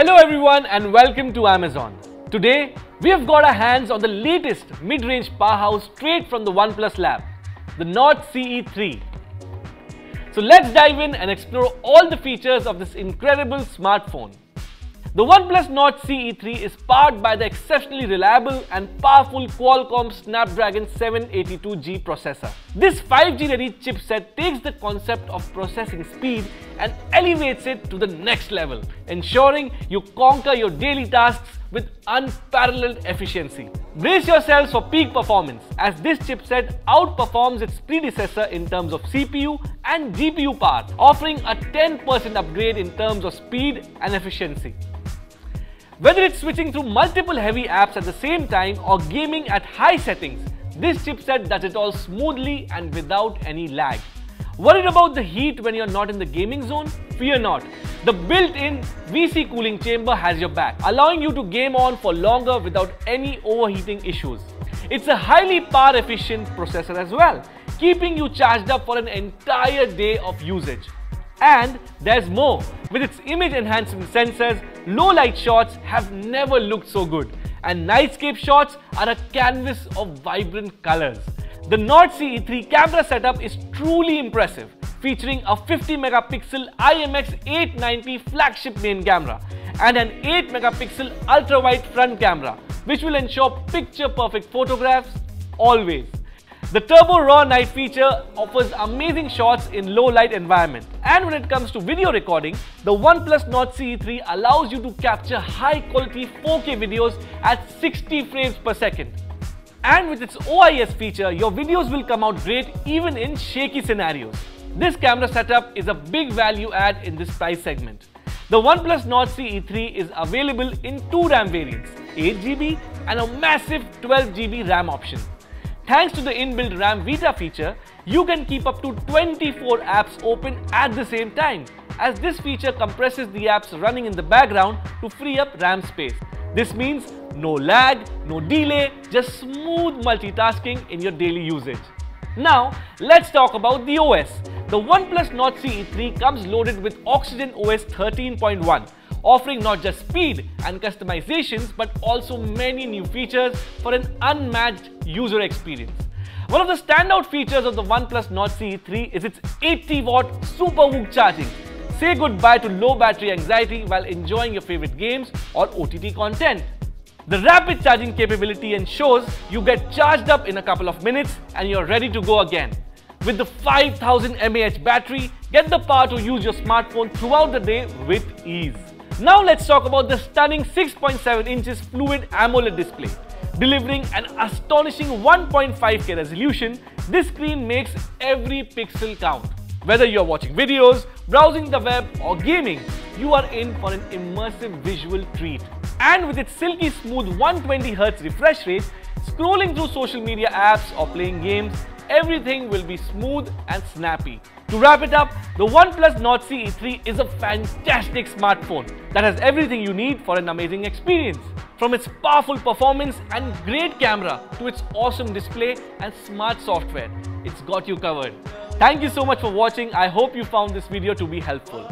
Hello everyone and welcome to Amazon. Today we have got our hands on the latest mid-range powerhouse straight from the OnePlus lab, the Nord CE 3. So let's dive in and explore all the features of this incredible smartphone. The OnePlus Nord CE 3 is powered by the exceptionally reliable and powerful Qualcomm Snapdragon 782G processor. This 5G-ready chipset takes the concept of processing speed and elevates it to the next level, ensuring you conquer your daily tasks with unparalleled efficiency. Brace yourselves for peak performance, as this chipset outperforms its predecessor in terms of CPU and GPU power, offering a 10% upgrade in terms of speed and efficiency. Whether it's switching through multiple heavy apps at the same time or gaming at high settings, this chipset does it all smoothly and without any lag. Worried about the heat when you're not in the gaming zone? Fear not. The built-in VC cooling chamber has your back, allowing you to game on for longer without any overheating issues. It's a highly power-efficient processor as well, keeping you charged up for an entire day of usage. And there's more. With its image enhancing sensors, low light shots have never looked so good, and nightscape shots are a canvas of vibrant colors. The Nord CE 3 camera setup is truly impressive, featuring a 50-megapixel IMX890 flagship main camera and an 8-megapixel ultra-wide front camera, which will ensure picture-perfect photographs always. The Turbo Raw Night feature offers amazing shots in low-light environment. And when it comes to video recording, the OnePlus Nord CE 3 allows you to capture high-quality 4K videos at 60 frames per second. And with its OIS feature, your videos will come out great even in shaky scenarios. This camera setup is a big value add in this price segment. The OnePlus Nord CE 3 is available in two RAM variants, 8GB and a massive 12GB RAM option. Thanks to the inbuilt RAM Vita feature, you can keep up to 24 apps open at the same time, as this feature compresses the apps running in the background to free up RAM space. This means no lag, no delay, just smooth multitasking in your daily usage. Now, let's talk about the OS. The OnePlus Nord CE 3 comes loaded with Oxygen OS 13.1, offering not just speed and customizations but also many new features for an unmatched user experience. One of the standout features of the OnePlus Nord CE 3 is its 80-watt Super Whoop charging. Say goodbye to low battery anxiety while enjoying your favorite games or OTT content. The rapid charging capability ensures you get charged up in a couple of minutes and you're ready to go again. With the 5000 mAh battery, get the power to use your smartphone throughout the day with ease. Now let's talk about the stunning 6.7 inches fluid AMOLED display. Delivering an astonishing 1.5K resolution, this screen makes every pixel count. Whether you're watching videos, browsing the web or gaming, you are in for an immersive visual treat. And with its silky smooth 120Hz refresh rate, scrolling through social media apps or playing games, everything will be smooth and snappy. To wrap it up, the OnePlus Nord CE 3 is a fantastic smartphone that has everything you need for an amazing experience. From its powerful performance and great camera to its awesome display and smart software, it's got you covered. Thank you so much for watching. I hope you found this video to be helpful.